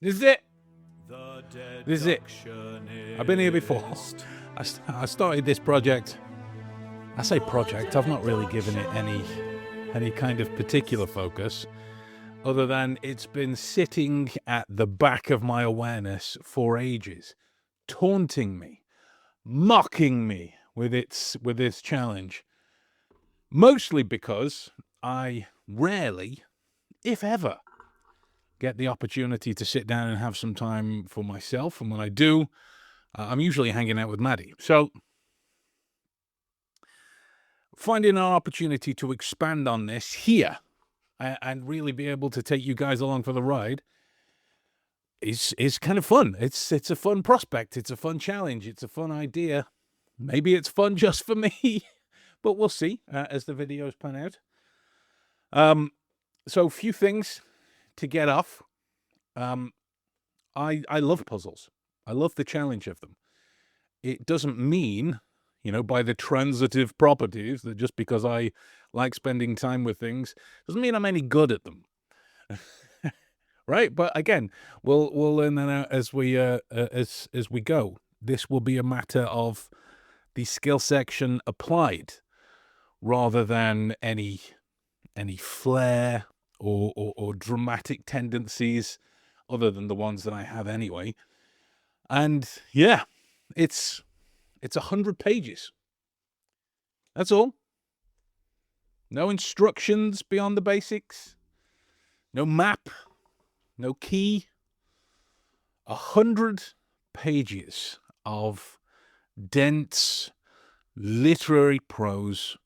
This is it. This is it. I've been here before. I started this project. I say project, I've not really given it any kind of particular focus, other than it's been sitting at the back of my awareness for ages, taunting me, mocking me with its challenge. Mostly because I rarely, if ever, get the opportunity to sit down and have some time for myself. And when I do, I'm usually hanging out with Maddie. So finding an opportunity to expand on this here and really be able to take you guys along for the ride is kind of fun. It's a fun prospect. It's a fun challenge. It's a fun idea. Maybe it's fun just for me, but we'll see as the videos pan out. So a few things to get off. I love puzzles. I love the challenge of them. It doesn't mean, by the transitive properties, that just because I like spending time with things doesn't mean I'm any good at them. Right? But again, we'll learn that out as we go. This will be a matter of the skill section applied rather than any flair or dramatic tendencies other than the ones that I have anyway. And yeah, it's 100 pages. That's all. No instructions beyond the basics. No map. No key. 100 pages of dense literary prose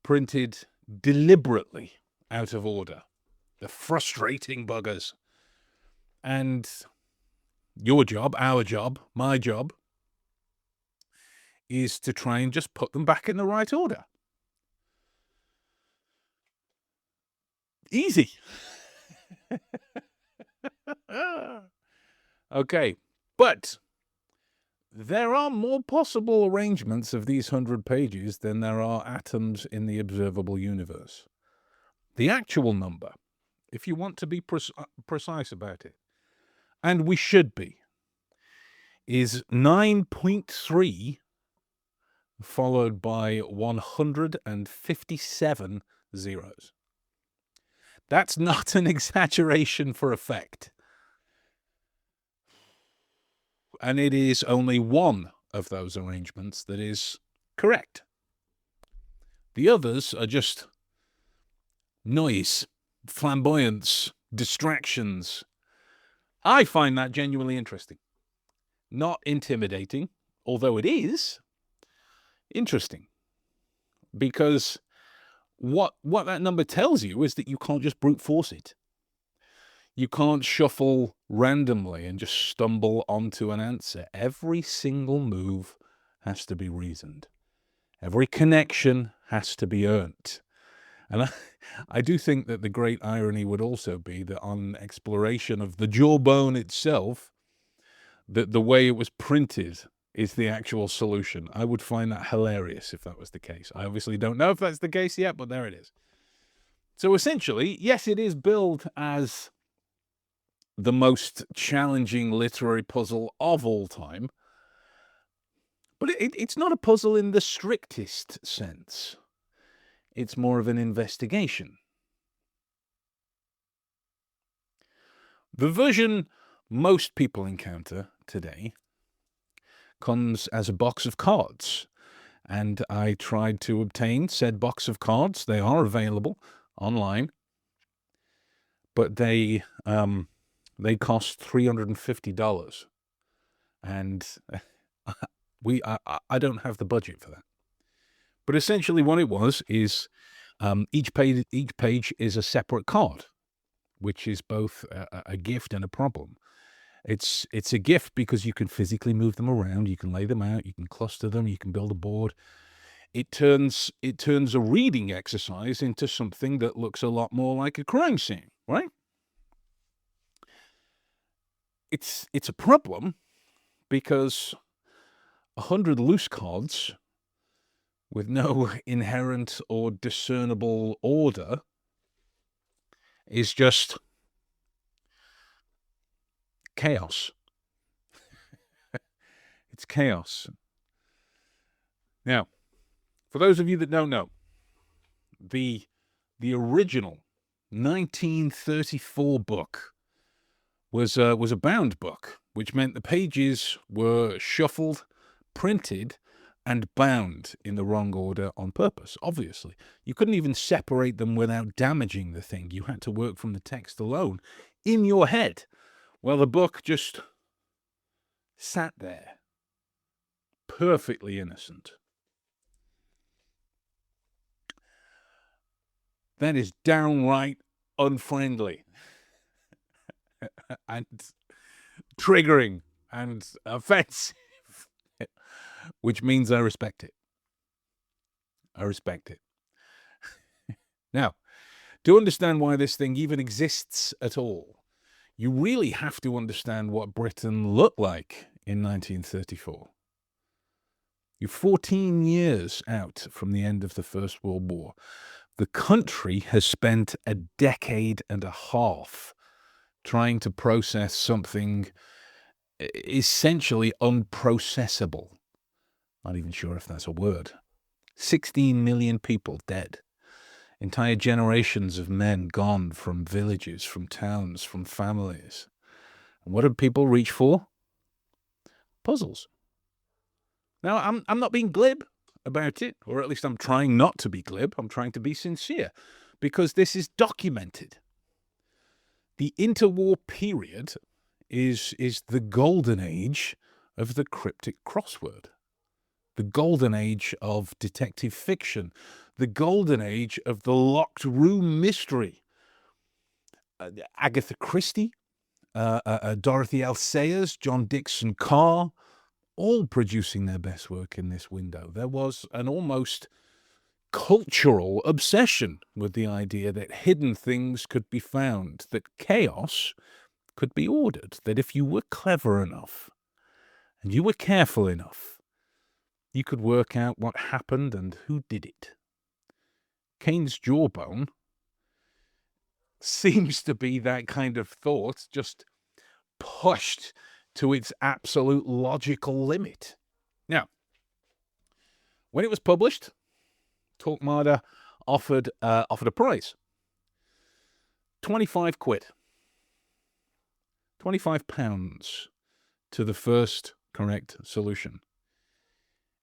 printed deliberately out of order. The frustrating buggers. And your job, our job, my job, is to try and just put them back in the right order. Easy. Okay, but there are more possible arrangements of these 100 pages than there are atoms in the observable universe. The actual number, if you want to be precise about it, and we should be, is 9.3 followed by 157 zeros. That's not an exaggeration for effect. And it is only one of those arrangements that is correct. The others are just noise, flamboyance, distractions. I find that genuinely interesting. Not intimidating, although it is interesting. Because what that number tells you is that you can't just brute force it. You can't shuffle randomly and just stumble onto an answer. Every single move has to be reasoned. Every connection has to be earned. And I do think that the great irony would also be that on exploration of the jawbone itself, that the way it was printed is the actual solution. I would find that hilarious if that was the case. I obviously don't know if that's the case yet, but there it is. So essentially, yes, it is billed as the most challenging literary puzzle of all time, but it's not a puzzle in the strictest sense. It's more of an investigation. The version most people encounter today comes as a box of cards, and I tried to obtain said box of cards. They are available online, but they cost $350, and I don't have the budget for that. But essentially what it was is each page is a separate card, which is both a gift and a problem. It's a gift because you can physically move them around, you can lay them out, you can cluster them, you can build a board. It turns a reading exercise into something that looks a lot more like a crime scene, right? It's a problem because 100 loose cards with no inherent or discernible order is just chaos. It's chaos. Now, for those of you that don't know, the original 1934 book was a bound book, which meant the pages were shuffled, printed, and bound in the wrong order on purpose, obviously. You couldn't even separate them without damaging the thing. You had to work from the text alone in your head. Well, the book just sat there, perfectly innocent. That is downright unfriendly and triggering and offensive, which means I respect it. I respect it. Now, to understand why this thing even exists at all, you really have to understand what Britain looked like in 1934. You're 14 years out from the end of the First World War. The country has spent a decade and a half trying to process something essentially unprocessable. Not even sure if that's a word. 16 million people dead. Entire generations of men gone from villages, from towns, from families. And what did people reach for? Puzzles. Now, I'm not being glib about it, or at least I'm trying not to be glib. I'm trying to be sincere, because this is documented. The interwar period is the golden age of the cryptic crossword, the golden age of detective fiction, the golden age of the locked room mystery. Agatha Christie, Dorothy L. Sayers, John Dixon Carr, all producing their best work in this window. There was an almost cultural obsession with the idea that hidden things could be found, that chaos could be ordered, that if you were clever enough and you were careful enough, you could work out what happened and who did it. Cains Jawbone seems to be that kind of thought, just pushed to its absolute logical limit. Now, when it was published, Torquemada offered a prize. 25 quid. 25 pounds to the first correct solution.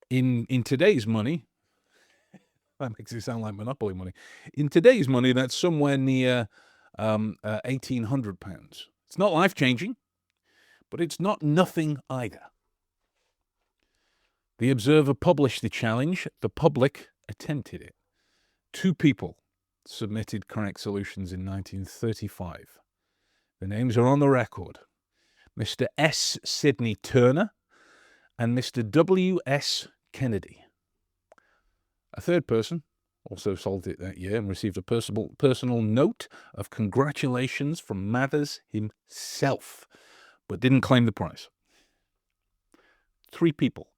In today's money, that makes it sound like Monopoly money. In today's money, that's somewhere near £1,800. It's not life-changing, but it's not nothing either. The Observer published the challenge. The public attempted it. 2 people submitted correct solutions in 1935. The names are on the record. Mr. S. Sidney Turner and Mr. W. S. Kennedy. A third person also solved it that year and received a personal note of congratulations from Mathers himself, but didn't claim the prize. 3 people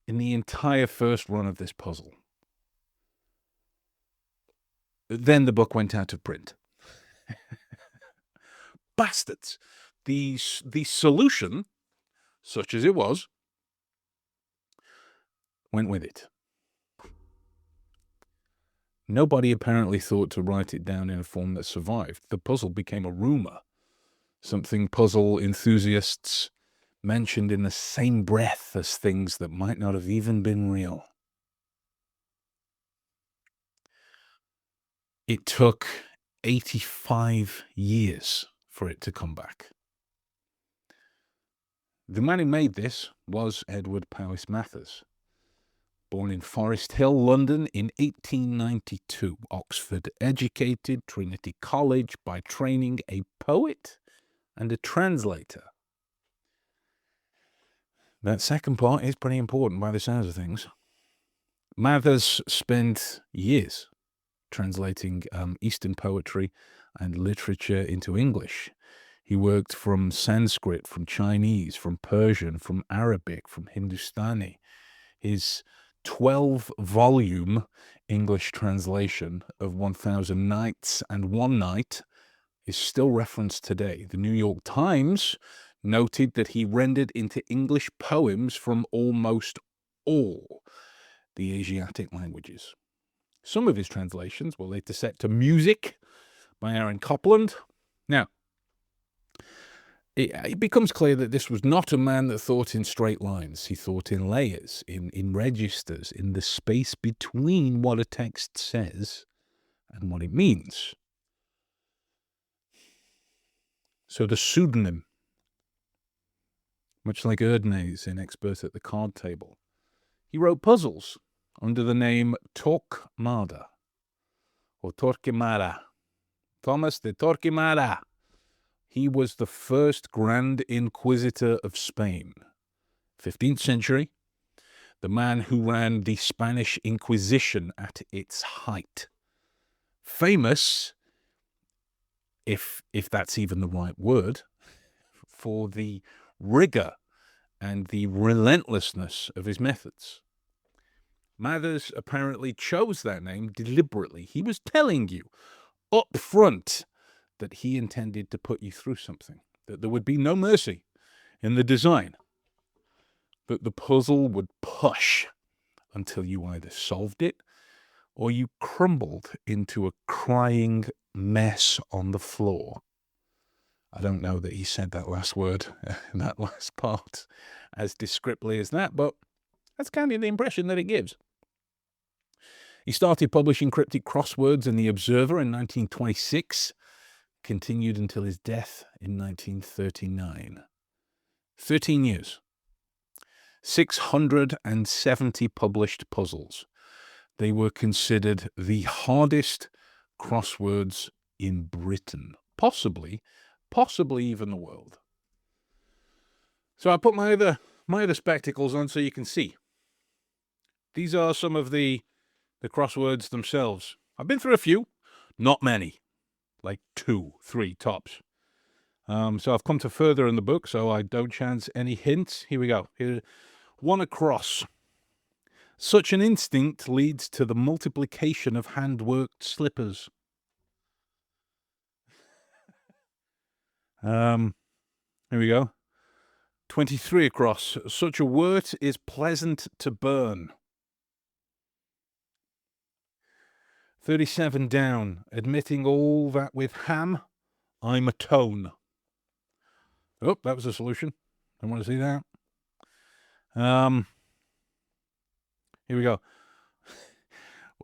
in the entire first run of this puzzle. Then the book went out of print. Bastards. The solution, such as it was, went with it. Nobody apparently thought to write it down in a form that survived. The puzzle became a rumor, something puzzle enthusiasts mentioned in the same breath as things that might not have even been real. It took 85 years for it to come back. The man who made this was Edward Powys Mathers. Born in Forest Hill, London in 1892, Oxford educated, Trinity College by training, a poet and a translator. That second part is pretty important by the sounds of things. Mathers spent years translating Eastern poetry and literature into English. He worked from Sanskrit, from Chinese, from Persian, from Arabic, from Hindustani. His 12-volume English translation of 1000 Nights and One Night is still referenced today. The New York Times noted that he rendered into English poems from almost all the Asiatic languages. Some of his translations were later set to music by Aaron Copland. Now, it becomes clear that this was not a man that thought in straight lines. He thought in layers, in registers, in the space between what a text says and what it means. So the pseudonym, much like Erdnase in Expert at the Card Table, he wrote puzzles under the name Torquemada, or Torquemada. Thomas de Torquemada. He was the first Grand Inquisitor of Spain, 15th century, the man who ran the Spanish Inquisition at its height. Famous, if that's even the right word, for the rigor and the relentlessness of his methods. Mathers apparently chose that name deliberately. He was telling you up front that he intended to put you through something, that there would be no mercy in the design, that the puzzle would push until you either solved it or you crumbled into a crying mess on the floor. I don't know that he said that last word, that last part, as descriptively as that, but that's kind of the impression that it gives. He started publishing cryptic crosswords in The Observer in 1926, continued until his death in 1939. 13 years. 670 published puzzles. They were considered the hardest crosswords in Britain, possibly even the world. So I put my other spectacles on so you can see. These are some of the crosswords themselves. I've been through a few, not many, like 2, 3 tops. So I've come to further in the book, so I don't chance any hints. Here we go. Here, one across. Such an instinct leads to the multiplication of hand-worked slippers. Here we go. 23 across. Such a wort is pleasant to burn. 37 down. Admitting all that with ham, I'm a tone. Oh, that was a solution. I want to see that. Here we go.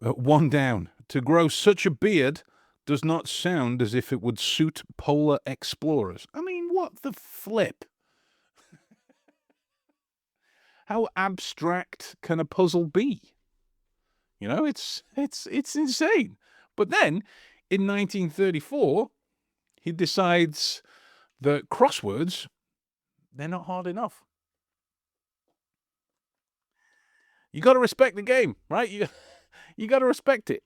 1 down. To grow such a beard does not sound as if it would suit polar explorers. I mean, what the flip? How abstract can a puzzle be? You know, it's insane. But then, in 1934, he decides that crosswords, they're not hard enough. You got to respect the game, right? You got to respect it.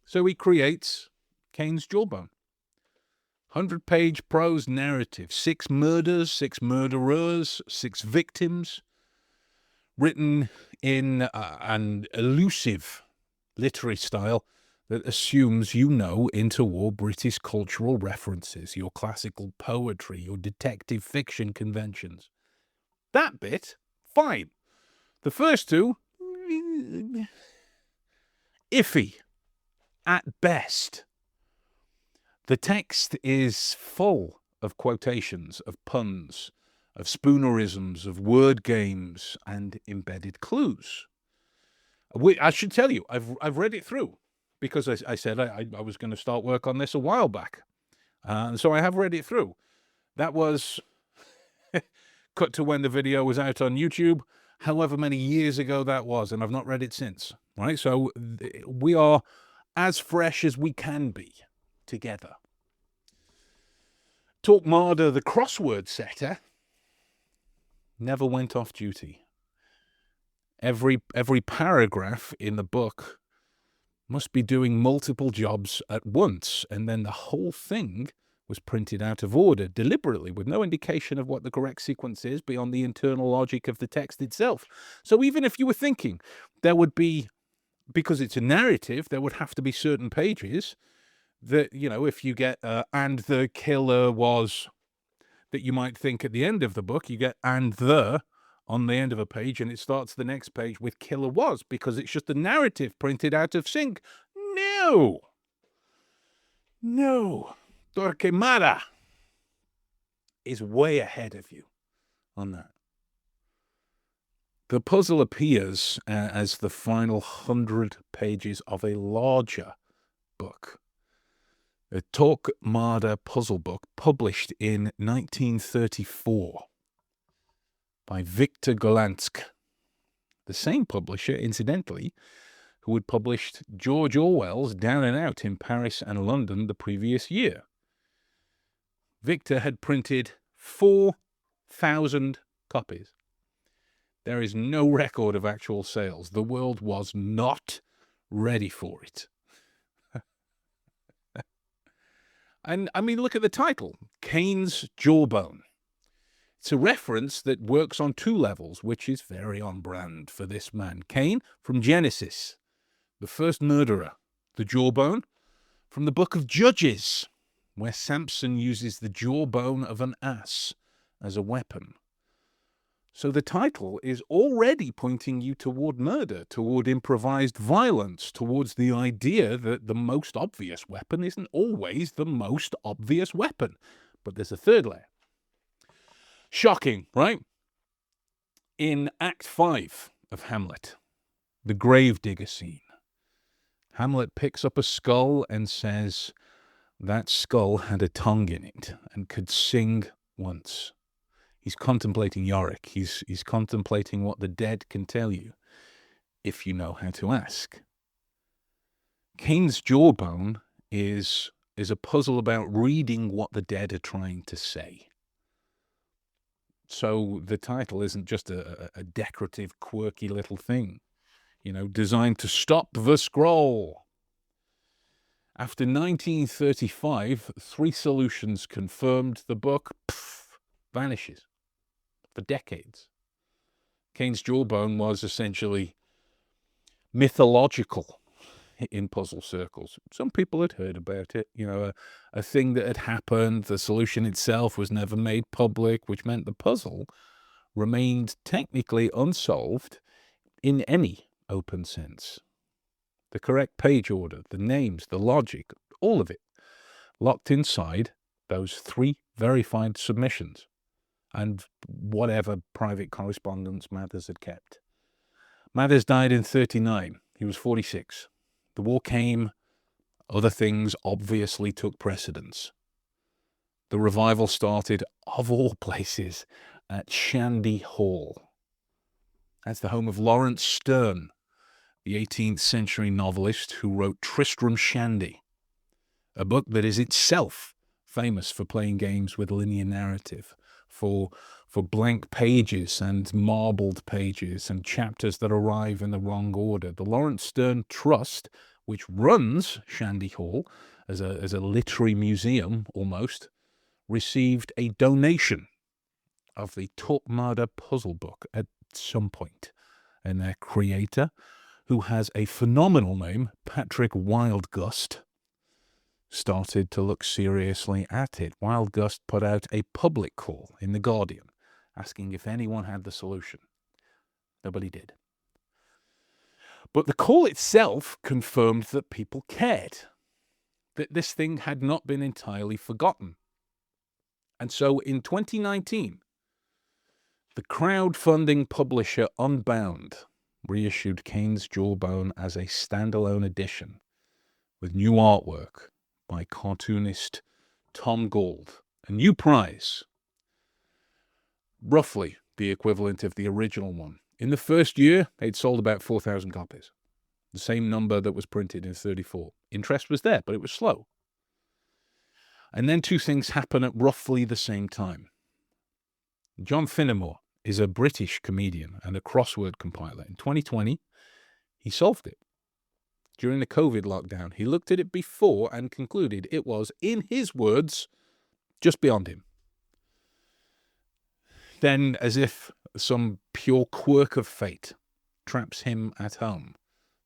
So he creates Cains Jawbone. 100-page prose narrative, 6 murders, 6 murderers, 6 victims, written in an elusive literary style that assumes you know interwar British cultural references, your classical poetry, your detective fiction conventions. That bit, fine. The first 2, iffy at best. The text is full of quotations, of puns, of spoonerisms, of word games, and embedded clues. I should tell you, I've read it through, because I said I was going to start work on this a while back. So I have read it through. That was cut to when the video was out on YouTube, however many years ago that was, and I've not read it since. Right? So we are as fresh as we can be together. Torquemada, the crossword setter, never went off duty. Every paragraph in the book must be doing multiple jobs at once, and then the whole thing was printed out of order deliberately with no indication of what the correct sequence is beyond the internal logic of the text itself. So even if you were thinking there would be, because it's a narrative, there would have to be certain pages that, if you get and the killer was, that you might think at the end of the book, you get and the on the end of a page, and it starts the next page with killer was, because it's just a narrative printed out of sync. No. Torquemada is way ahead of you on that. The puzzle appears as the final 100 pages of a larger book, a Torquemada puzzle book published in 1934 by Victor Golansk, the same publisher, incidentally, who had published George Orwell's Down and Out in Paris and London the previous year. Victor had printed 4,000 copies. There is no record of actual sales. The world was not ready for it. And, look at the title, Cains Jawbone. It's a reference that works on two levels, which is very on brand for this man. Cain, from Genesis, the first murderer. The jawbone, from the book of Judges, where Samson uses the jawbone of an ass as a weapon. So the title is already pointing you toward murder, toward improvised violence, towards the idea that the most obvious weapon isn't always the most obvious weapon. But there's a third layer. Shocking, right? In Act 5 of Hamlet, the gravedigger scene, Hamlet picks up a skull and says that skull had a tongue in it and could sing once. He's contemplating Yorick. He's contemplating what the dead can tell you if you know how to ask. Cain's Jawbone is a puzzle about reading what the dead are trying to say. So the title isn't just a decorative, quirky little thing, designed to stop the scroll. After 1935, 3 solutions confirmed, the book vanishes for decades. Cain's Jawbone was essentially mythological in puzzle circles. Some people had heard about it, a thing that had happened. The solution itself was never made public, which meant the puzzle remained technically unsolved in any open sense. The correct page order, the names, the logic, all of it locked inside those 3 verified submissions and whatever private correspondence Mathers had kept. Mathers died in 1939. He was 46. The war came. Other things obviously took precedence. The revival started, of all places, at Shandy Hall. That's the home of Lawrence Sterne, the 18th century novelist who wrote Tristram Shandy, a book that is itself famous for playing games with linear narrative, for blank pages and marbled pages and chapters that arrive in the wrong order. The Lawrence Sterne Trust, which runs Shandy Hall as a literary museum almost, received a donation of the Torquemada puzzle book at some point, and their creator, who has a phenomenal name, Patrick Wildgust, started to look seriously at it. Wildgust put out a public call in The Guardian, asking if anyone had the solution. Nobody did. But the call itself confirmed that people cared, that this thing had not been entirely forgotten. And so in 2019, the crowdfunding publisher Unbound reissued Cain's Jawbone as a standalone edition with new artwork by cartoonist Tom Gould, a new prize, roughly the equivalent of the original one. In the first year, they'd sold about 4,000 copies, the same number that was printed in 1934. Interest was there, but it was slow. And then 2 things happen at roughly the same time. John Finnemore is a British comedian and a crossword compiler. In 2020, he solved it. during the COVID lockdown. He looked at it before and concluded it was, in his words, just beyond him. Then, as if some pure quirk of fate traps him at home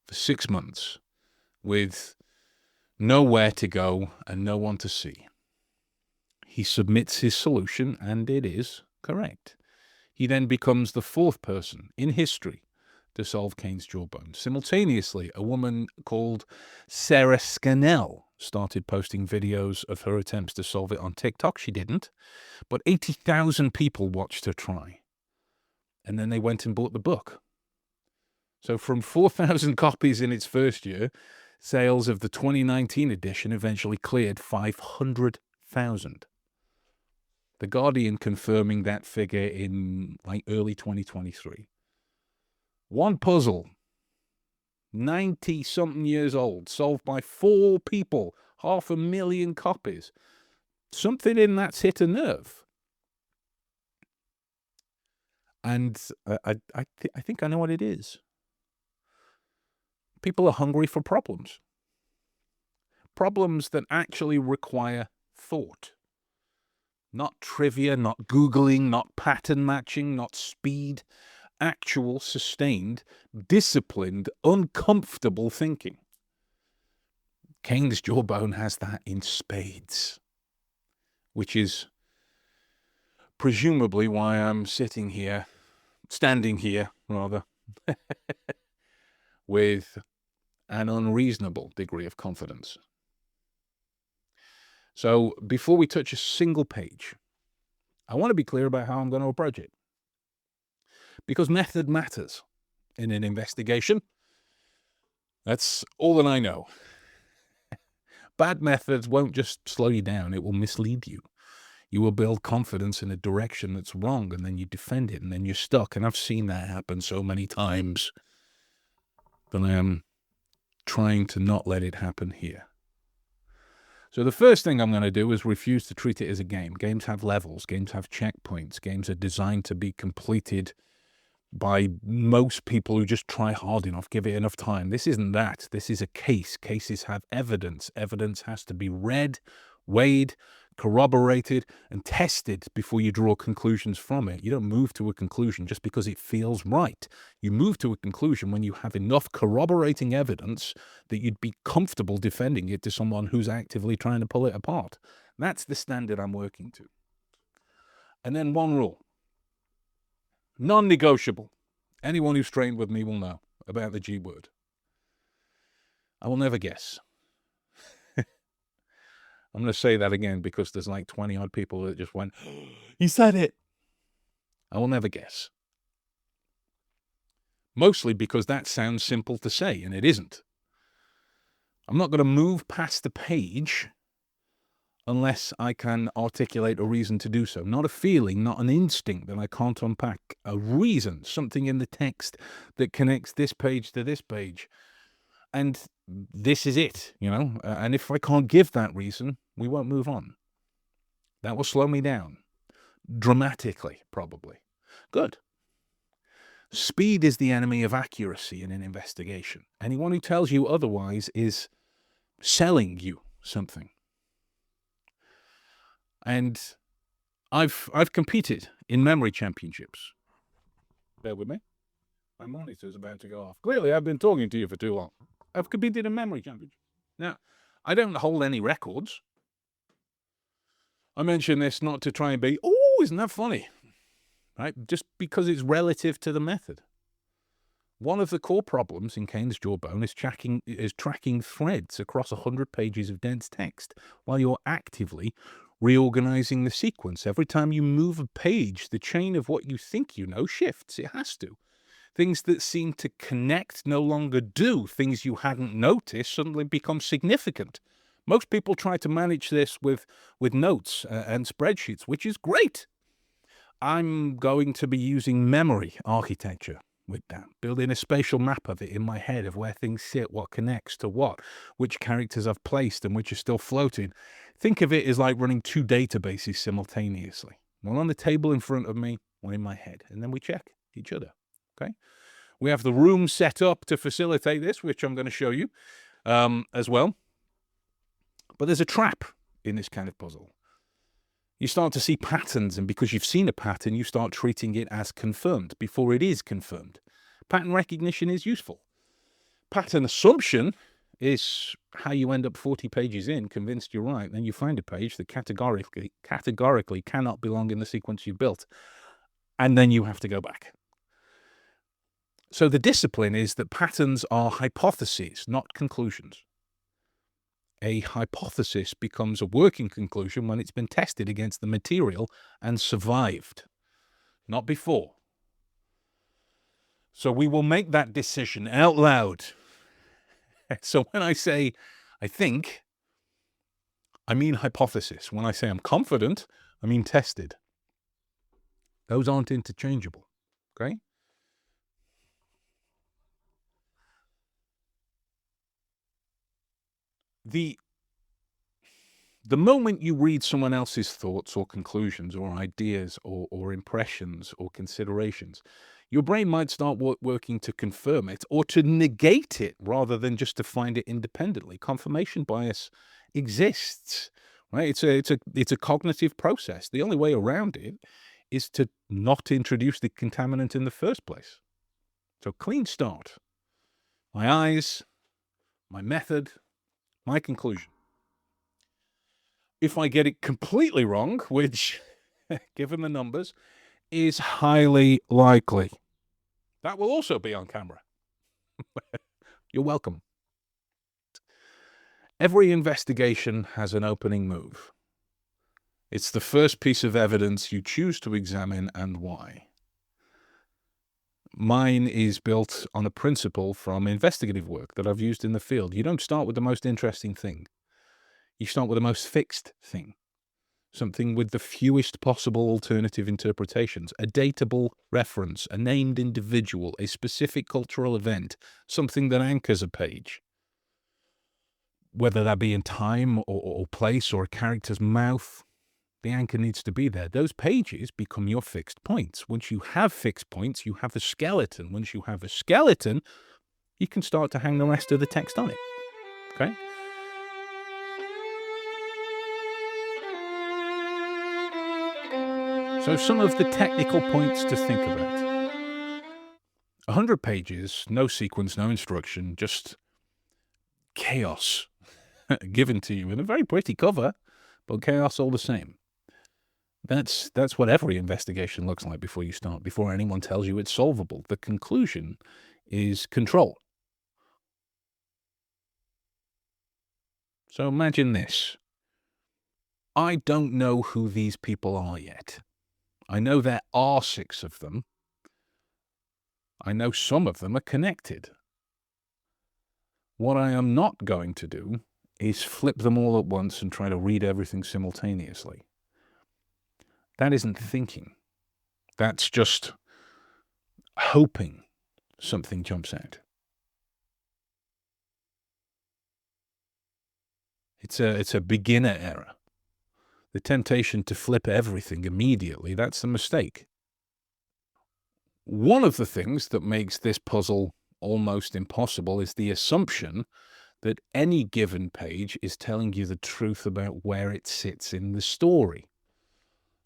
for 6 months with nowhere to go and no one to see. He submits his solution, and it is correct. He then becomes the fourth person in history to solve Cains Jawbone. Simultaneously, a woman called Sarah Scannell started posting videos of her attempts to solve it on TikTok. She didn't, but 80,000 people watched her try. And then they went and bought the book. So from 4,000 copies in its first year, sales of the 2019 edition eventually cleared 500,000. The Guardian confirming that figure in early 2023. One puzzle, 90-something years old, solved by 4 people, 500,000 copies. Something in that's hit a nerve. And I think I know what it is. People are hungry for problems. Problems that actually require thought. Not trivia, not Googling, not pattern matching, not speed. Actual, sustained, disciplined, uncomfortable thinking. Cains Jawbone has that in spades, which is presumably why I'm standing here, with an unreasonable degree of confidence. So before we touch a single page, I want to be clear about how I'm going to approach it. Because method matters in an investigation. That's all that I know. Bad methods won't just slow you down, it will mislead you. You will build confidence in a direction that's wrong, and then you defend it, and then you're stuck. And I've seen that happen so many times that I am trying to not let it happen here. So the first thing I'm going to do is refuse to treat it as a game. Games have levels. Games have checkpoints. Games are designed to be completed by most people who just try hard enough, give it enough time. This isn't that. This is a case. Cases have evidence. Evidence has to be read, weighed, corroborated, and tested before you draw conclusions from it. You don't move to a conclusion just because it feels right. You move to a conclusion when you have enough corroborating evidence that you'd be comfortable defending it to someone who's actively trying to pull it apart. That's the standard I'm working to. And then one rule. Non-negotiable. Anyone who's trained with me will know about the G word. I will never guess. I'm going to say that again because there's 20-odd people that just went, he said it. I will never guess. Mostly because that sounds simple to say, and it isn't. I'm not going to move past the page unless I can articulate a reason to do so. Not a feeling, not an instinct that I can't unpack. A reason, something in the text that connects this page to this page. And this is it, and if I can't give that reason, we won't move on. That will slow me down. Dramatically, probably. Good. Speed is the enemy of accuracy in an investigation. Anyone who tells you otherwise is selling you something. And I've competed in memory championships. Bear with me. My monitor's about to go off. Clearly, I've been talking to you for too long. I've competed in memory championships. Now, I don't hold any records. I mention this not to try and be, oh, isn't that funny? Right? Just because it's relative to the method. One of the core problems in Cains Jawbone is tracking threads across 100 pages of dense text while you're actively reorganizing the sequence. Every time you move a page, the chain of what you think you know shifts. It has to. Things that seem to connect no longer do. Things you hadn't noticed suddenly become significant. Most people try to manage this with notes and spreadsheets, which is great. I'm going to be using memory architecture with that, building a spatial map of it in my head of where things sit, what connects to what, which characters I've placed and which are still floating. Think of it as like running 2 databases simultaneously. One on the table in front of me, one in my head, and then we check each other. Okay? We have the room set up to facilitate this, which I'm going to show you as well. But there's a trap in this kind of puzzle. You start to see patterns, and because you've seen a pattern, you start treating it as confirmed before it is confirmed. Pattern recognition is useful. Pattern assumption is how you end up 40 pages in, convinced you're right, then you find a page that categorically cannot belong in the sequence you built, and then you have to go back. So the discipline is that patterns are hypotheses, not conclusions. A hypothesis becomes a working conclusion when it's been tested against the material and survived, not before. So we will make that decision out loud. So when I say, I think, I mean hypothesis. When I say I'm confident, I mean tested. Those aren't interchangeable, okay? The moment you read someone else's thoughts or conclusions or ideas or impressions or considerations, your brain might start working to confirm it or to negate it rather than just to find it independently. Confirmation bias exists, right? It's a cognitive process. The only way around it is to not introduce the contaminant in the first place. So clean start. My eyes, my method, my conclusion. If I get it completely wrong, which, given the numbers, is highly likely, that will also be on camera. You're welcome. Every investigation has an opening move. It's the first piece of evidence you choose to examine and why. Mine is built on a principle from investigative work that I've used in the field. You don't start with the most interesting thing. You start with the most fixed thing. Something with the fewest possible alternative interpretations, a datable reference, a named individual, a specific cultural event, something that anchors a page. Whether that be in time or place or a character's mouth, the anchor needs to be there. Those pages become your fixed points. Once you have fixed points, you have a skeleton. Once you have a skeleton, you can start to hang the rest of the text on it. Okay? So some of the technical points to think about. 100 pages, no sequence, no instruction, just chaos given to you in a very pretty cover, but chaos all the same. That's what every investigation looks like before you start, before anyone tells you it's solvable. The conclusion is control. So imagine this. I don't know who these people are yet. I know there are 6 of them. I know some of them are connected. What I am not going to do is flip them all at once and try to read everything simultaneously. That isn't thinking. That's just hoping something jumps out. It's a beginner error. The temptation to flip everything immediately, that's a mistake. One of the things that makes this puzzle almost impossible is the assumption that any given page is telling you the truth about where it sits in the story.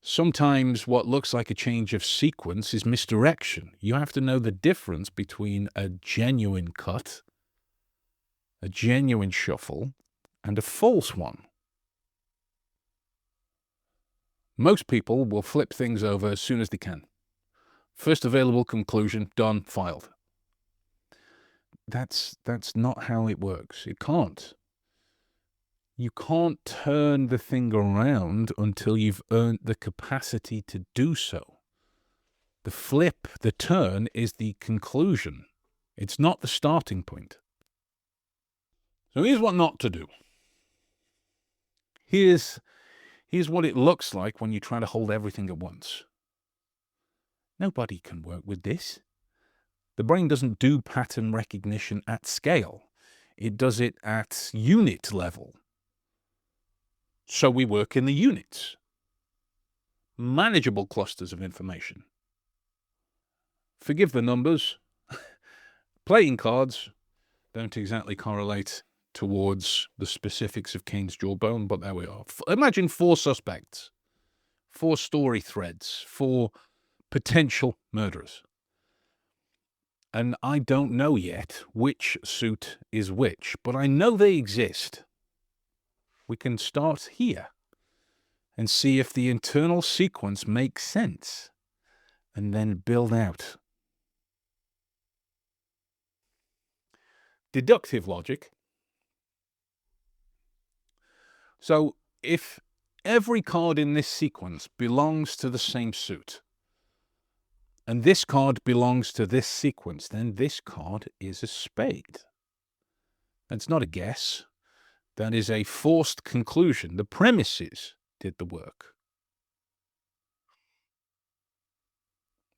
Sometimes what looks like a change of sequence is misdirection. You have to know the difference between a genuine cut, a genuine shuffle, and a false one. Most people will flip things over as soon as they can. First available conclusion, done, filed. That's not how it works. It can't. You can't turn the thing around until you've earned the capacity to do so. The flip, the turn, is the conclusion. It's not the starting point. So here's what not to do. Here's what it looks like when you try to hold everything at once. Nobody can work with this. The brain doesn't do pattern recognition at scale. It does it at unit level. So we work in the units. Manageable clusters of information. Forgive the numbers. Playing cards don't exactly correlate towards the specifics of Cains Jawbone, but there we are. Imagine 4 suspects, 4 story threads, 4 potential murderers. And I don't know yet which suit is which, but I know they exist. We can start here and see if the internal sequence makes sense, and then build out. Deductive logic. So if every card in this sequence belongs to the same suit, and this card belongs to this sequence, then this card is a spade. That's not a guess. That is a forced conclusion. The premises did the work.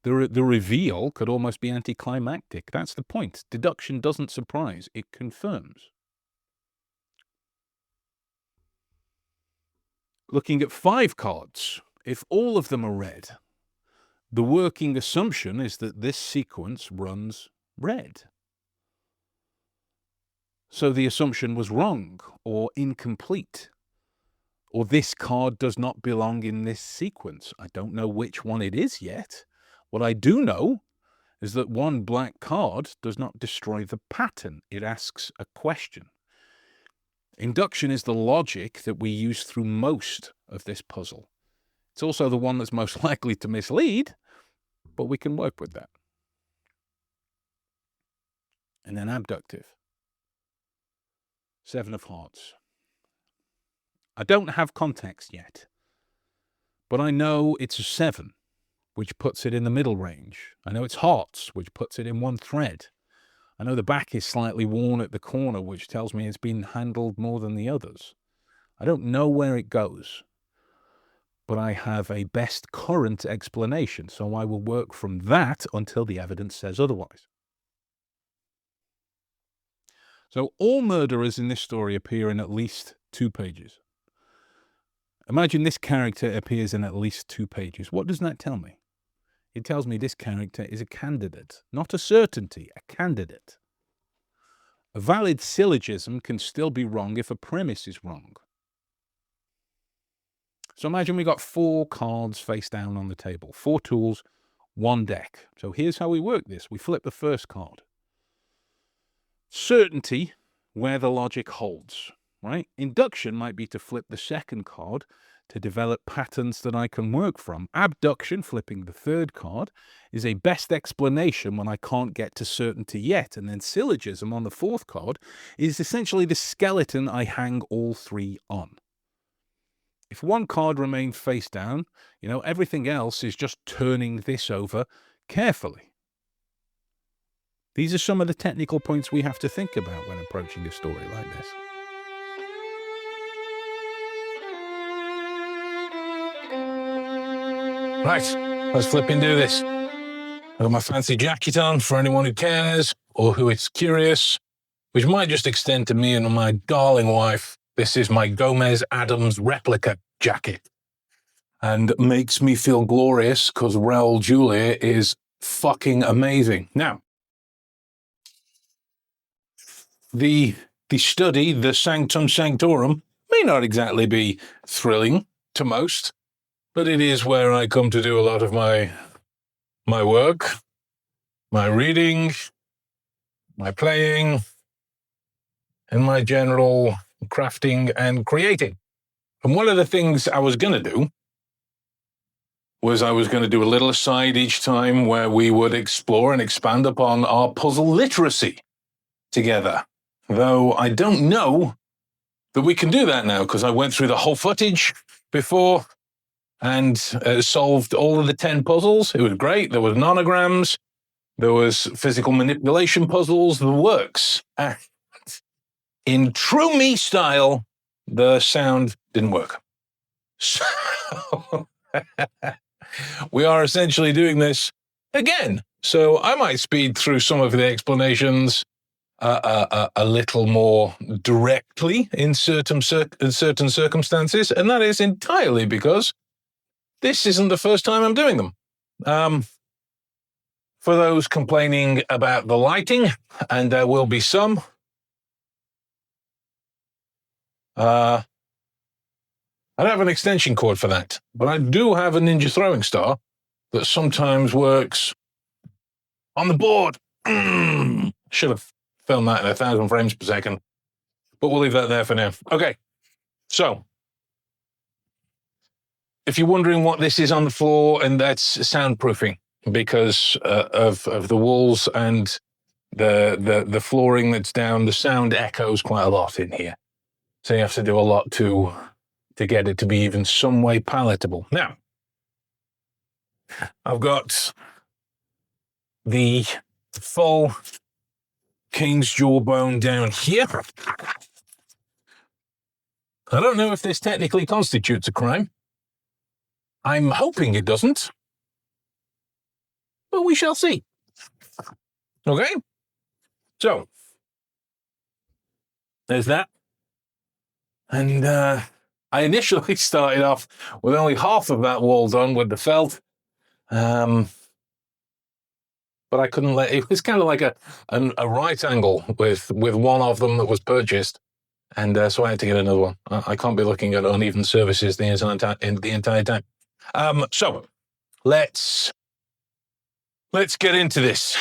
The reveal could almost be anticlimactic. That's the point. Deduction doesn't surprise, it confirms. Looking at 5 cards, if all of them are red, the working assumption is that this sequence runs red. So the assumption was wrong or incomplete, or this card does not belong in this sequence. I don't know which one it is yet. What I do know is that one black card does not destroy the pattern. It asks a question. Induction is the logic that we use through most of this puzzle. It's also the one that's most likely to mislead, but we can work with that. And then abductive. 7 of hearts. I don't have context yet, but I know it's a 7, which puts it in the middle range. I know it's hearts, which puts it in one thread. I know the back is slightly worn at the corner, which tells me it's been handled more than the others. I don't know where it goes, but I have a best current explanation, so I will work from that until the evidence says otherwise. So all murderers in this story appear in at least 2 pages. Imagine this character appears in at least 2 pages. What does that tell me? It tells me this character is a candidate, not a certainty, a candidate. A valid syllogism can still be wrong if a premise is wrong. So imagine we got 4 cards face down on the table, 4 tools, 1 deck. So here's how we work this. We flip the first card. Certainty, where the logic holds, right? Induction might be to flip the second card to develop patterns that I can work from. Abduction, flipping the third card, is a best explanation when I can't get to certainty yet. And then syllogism on the 4th card is essentially the skeleton I hang all 3 on. If 1 card remained face down, everything else is just turning this over carefully. These are some of the technical points we have to think about when approaching a story like this. Right, let's flip and do this. I've got my fancy jacket on for anyone who cares or who is curious, which might just extend to me and my darling wife. This is my Gomez Adams replica jacket and makes me feel glorious because Raul Julia is fucking amazing. Now, the study, the sanctum sanctorum, may not exactly be thrilling to most, but it is where I come to do a lot of my work, my reading, my playing, and my general crafting and creating. And one of the things I was going to do was I was going to do a little aside each time where we would explore and expand upon our puzzle literacy together. Though I don't know that we can do that now because I went through the whole footage before and solved all of the 10 puzzles. It was great. There was nonograms. There was physical manipulation puzzles, the works. And in true me style, the sound didn't work. So we are essentially doing this again. So I might speed through some of the explanations a little more directly in certain circumstances, and that is entirely because this isn't the first time I'm doing them. for those complaining about the lighting, and there will be some. I don't have an extension cord for that, but I do have a Ninja throwing star that sometimes works on the board. Should have filmed that in 1,000 frames per second, but we'll leave that there for now. Okay, so if you're wondering what this is on the floor, and that's soundproofing because of the walls and the flooring that's down, the sound echoes quite a lot in here. So you have to do a lot to get it to be even some way palatable. Now, I've got the full Cains Jawbone down here. I don't know if this technically constitutes a crime. I'm hoping it doesn't, but we shall see. Okay? So, there's that. And I initially started off with only half of that wall done with the felt. But I couldn't let it. Was kind of like a right angle with one of them that was purchased. And so I had to get another one. I can't be looking at uneven surfaces the entire time. So let's get into this.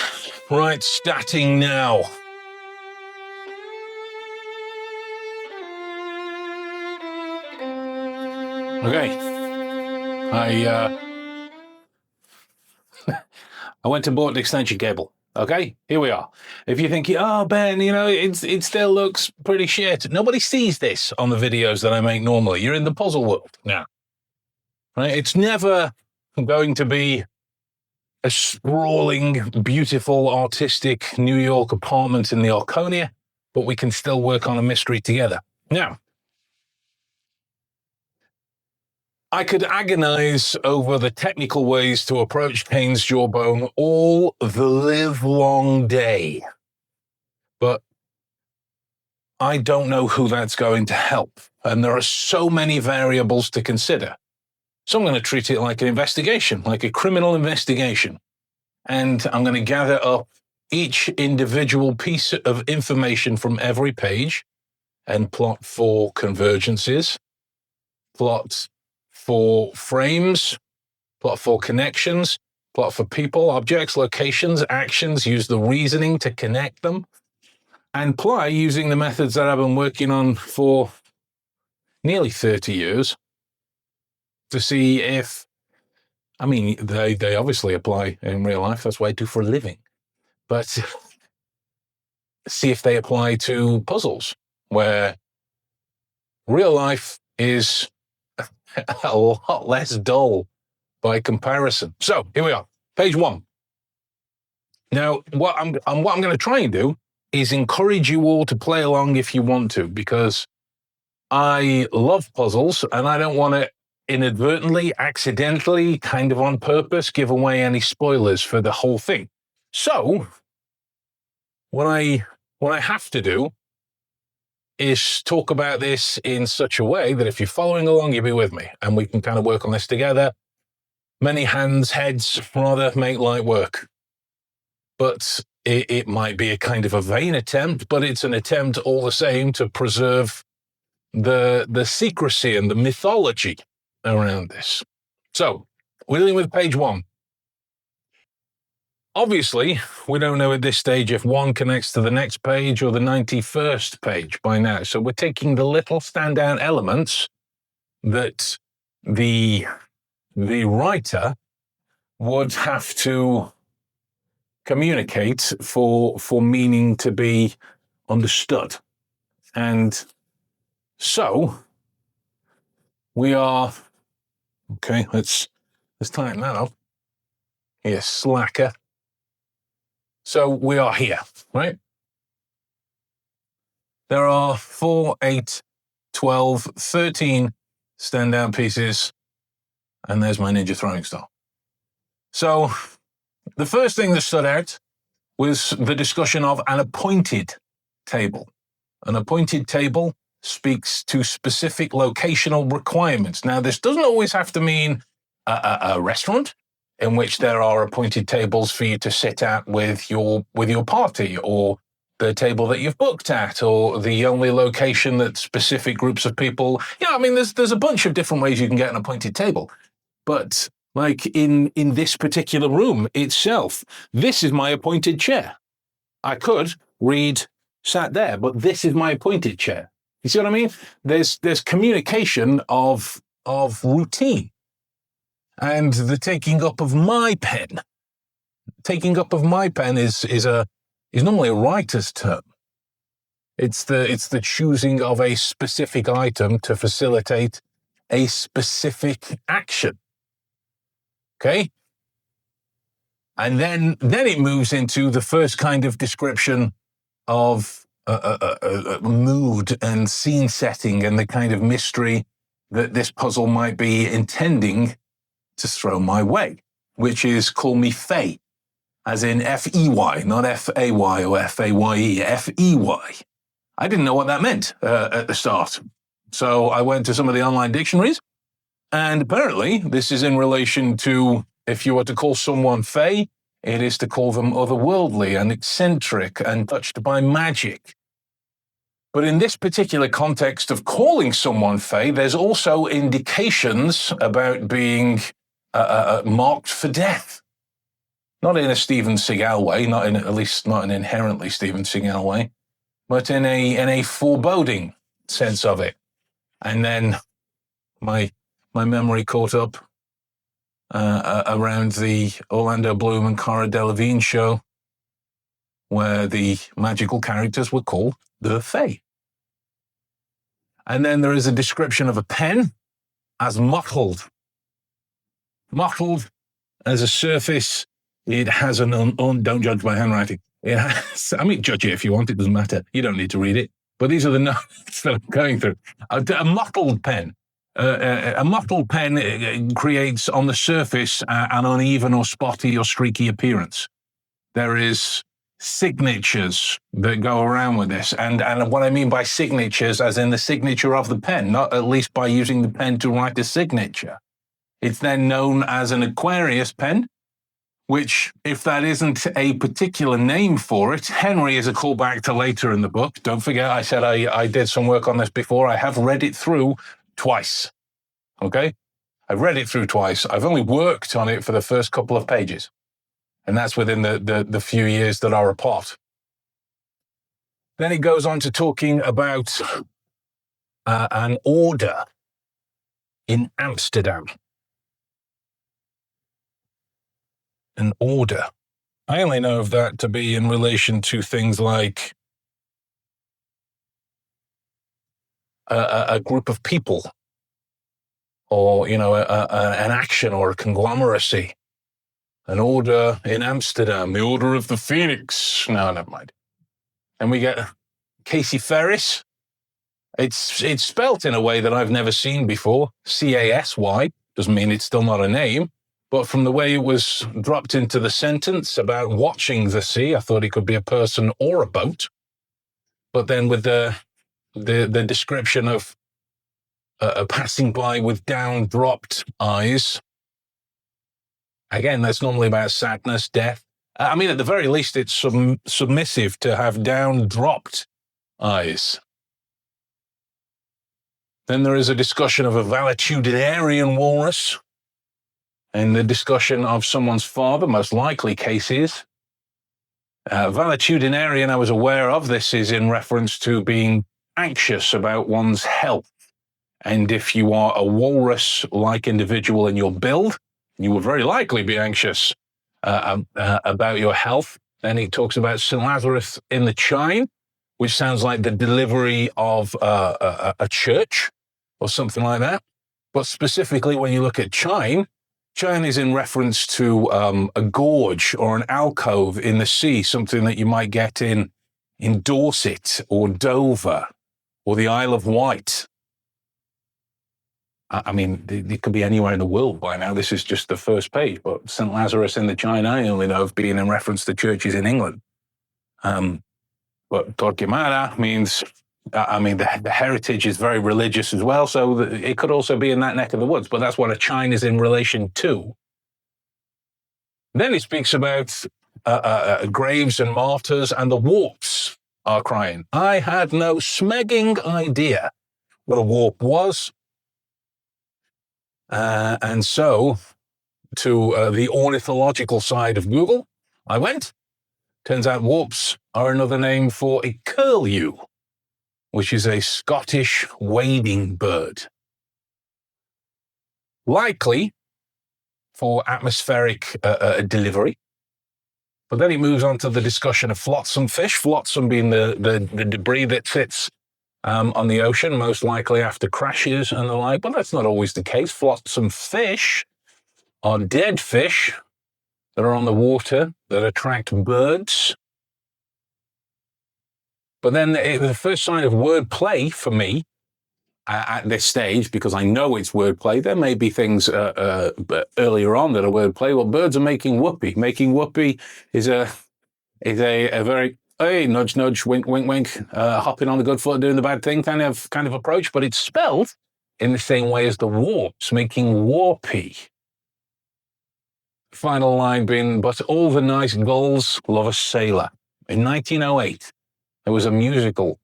Right, starting now. Okay. I went and bought an extension cable. Okay, here we are. If you're thinking, oh, Ben, it still looks pretty shit. Nobody sees this on the videos that I make normally. You're in the puzzle world now. Right? It's never going to be a sprawling, beautiful, artistic New York apartment in the Orconia, but we can still work on a mystery together. Now, I could agonize over the technical ways to approach Cains Jawbone all the livelong day, but I don't know who that's going to help, and there are so many variables to consider. So I'm going to treat it like an investigation, like a criminal investigation, and I'm going to gather up each individual piece of information from every page and plot for convergences, plot for frames, plot for connections, plot for people, objects, locations, actions, use the reasoning to connect them, and play using the methods that I've been working on for nearly 30 years to see if, they obviously apply in real life, that's what I do for a living, but see if they apply to puzzles, where real life is a lot less dull by comparison. So here we are, page 1. Now, what I'm going to try and do is encourage you all to play along if you want to, because I love puzzles and I don't want to inadvertently, accidentally, kind of on purpose, give away any spoilers for the whole thing. So what I have to do is talk about this in such a way that if you're following along, you'll be with me, and we can kind of work on this together. Many heads rather make light work. But it might be a kind of a vain attempt, but it's an attempt all the same to preserve the secrecy and the mythology around this. So, we're dealing with page 1. Obviously, we don't know at this stage if 1 connects to the next page or the 91st page by now. So we're taking the little standout elements that the writer would have to communicate for meaning to be understood. And so we are, okay, let's tighten that up. Here, slacker. So we are here, right? There are 4, 8, 12, 13 standout pieces, and there's my Ninja throwing star. So the first thing that stood out was the discussion of an appointed table. An appointed table speaks to specific locational requirements. Now, this doesn't always have to mean a restaurant. in which there are appointed tables for you to sit at with your party, or the table that you've booked at, or the only location that specific groups of people. Yeah, I mean, there's a bunch of different ways you can get an appointed table. But like in this particular room itself, this is my appointed chair. I could read sat there, but this is my appointed chair. You see what I mean? There's communication of routine. And the taking up of my pen. Taking up of my pen is normally a writer's term. It's the choosing of a specific item to facilitate a specific action. Okay? And then it moves into the first kind of description of mood and scene setting and the kind of mystery that this puzzle might be intending to throw my way, which is call me Fey, as in F-E-Y, not F-A-Y or F-A-Y-E, F-E-Y. I didn't know what that meant at the start. So I went to some of the online dictionaries, and apparently this is in relation to, if you were to call someone Fey, it is to call them otherworldly and eccentric and touched by magic. But in this particular context of calling someone Fey, there's also indications about being marked for death. Not in a Steven Seagal way, at least not an inherently Steven Seagal way, but in a foreboding sense of it. And then my memory caught up around the Orlando Bloom and Cara Delevingne show, where the magical characters were called the Fae. And then there is a description of a pen as mottled. Mottled as a surface. It has don't judge my handwriting. It has, judge it if you want, it doesn't matter. You don't need to read it. But these are the notes that I'm going through. A mottled pen. A mottled pen creates on the surface an uneven or spotty or streaky appearance. There is signatures that go around with this. And what I mean by signatures, as in the signature of the pen, not at least by using the pen to write a signature. It's then known as an Aquarius pen, which, if that isn't a particular name for it, Henry is a callback to later in the book. Don't forget, I said I did some work on this before. I have read it through twice. Okay? I've read it through twice. I've only worked on it for the first couple of pages. And that's within the few years that are apart. Then it goes on to talking about an order in Amsterdam. An order. I only know of that to be in relation to things like a group of people, or, an action or a conglomeracy. An order in Amsterdam, the Order of the Phoenix. No, never mind. And we get Casey Ferris. It's spelt in a way that I've never seen before. C-A-S-Y. Doesn't mean it's still not a name. But from the way it was dropped into the sentence about watching the sea, I thought it could be a person or a boat. But then with the description of passing by with down-dropped eyes, again, that's normally about sadness, death. At the very least, it's submissive to have down-dropped eyes. Then there is a discussion of a valetudinarian walrus, and the discussion of someone's father, most likely Casey's. Valetudinarian, I was aware of. This is in reference to being anxious about one's health. And if you are a walrus-like individual in your build, you will very likely be anxious about your health. Then he talks about St. Lazarus in the Chine, which sounds like the delivery of a church or something like that. But specifically, when you look at Chine is in reference to a gorge or an alcove in the sea, something that you might get in Dorset or Dover or the Isle of Wight. It could be anywhere in the world by now. This is just the first page, but St. Lazarus in the China, I only know of being in reference to churches in England. But Torquemada means, the heritage is very religious as well, so it could also be in that neck of the woods, but that's what a China is in relation to. Then it speaks about graves and martyrs, and the warps are crying. I had no smegging idea what a warp was. And so, to the ornithological side of Google, I went. Turns out warps are another name for a curlew, which is a Scottish wading bird. Likely for atmospheric delivery. But then he moves on to the discussion of flotsam fish, flotsam being the debris that sits on the ocean, most likely after crashes and the like. But that's not always the case. Flotsam fish are dead fish that are on the water that attract birds. But then the first sign of wordplay for me at this stage, because I know it's wordplay, there may be things earlier on that are wordplay. Well, birds are making whoopee. Making whoopee is a very, hey, nudge, nudge, wink, wink, wink, hopping on the good foot, doing the bad thing kind of approach, but it's spelled in the same way as the warps, making warpy. Final line being, but all the nice gulls love a sailor. In 1908, there was a musical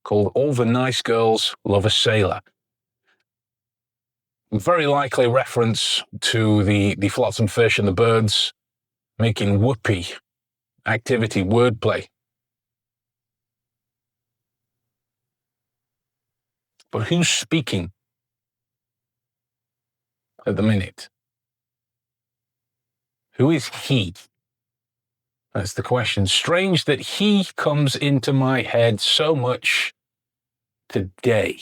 called All the Nice Girls Love a Sailor. Very likely reference to the flotsam fish and the birds making whoopee activity, wordplay. But who's speaking at the minute? Who is he? That's the question. Strange that he comes into my head so much today.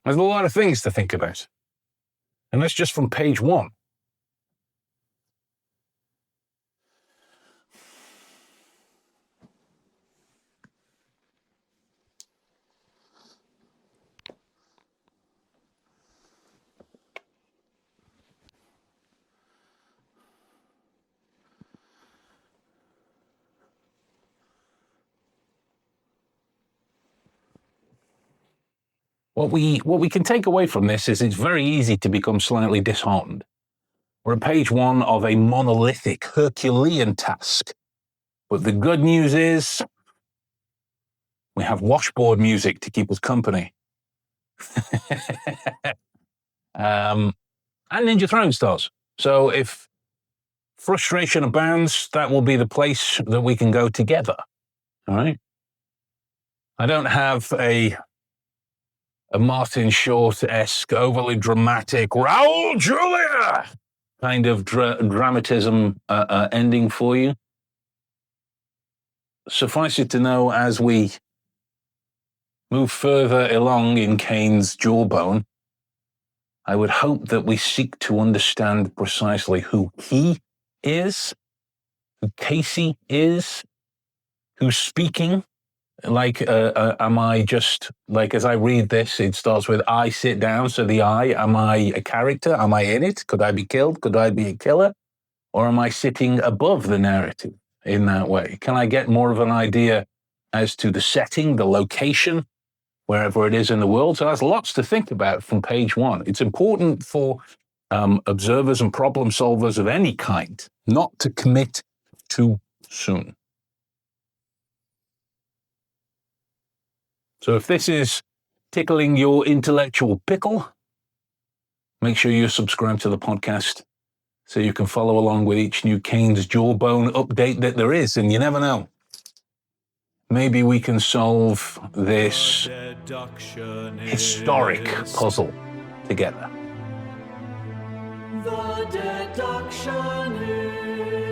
There's a lot of things to think about. And that's just from page 1. What we can take away from this is it's very easy to become slightly disheartened. We're at page 1 of a monolithic Herculean task. But the good news is we have washboard music to keep us company. And Ninja Throwing Stars. So if frustration abounds, that will be the place that we can go together. All right? I don't have a Martin Short-esque, overly dramatic, Raoul Julia kind of dramatism ending for you. Suffice it to know, as we move further along in Cains Jawbone, I would hope that we seek to understand precisely who he is, who Casey is, who's speaking. Like, am I just, like, as I read this, it starts with I sit down, so the I, am I a character? Am I in it? Could I be killed? Could I be a killer? Or am I sitting above the narrative in that way? Can I get more of an idea as to the setting, the location, wherever it is in the world? So there's lots to think about from page 1. It's important for observers and problem solvers of any kind not to commit too soon. So if this is tickling your intellectual pickle, make sure you subscribe to the podcast so you can follow along with each new Cains Jawbone update that there is. And you never know, maybe we can solve this historic puzzle together. The deduction is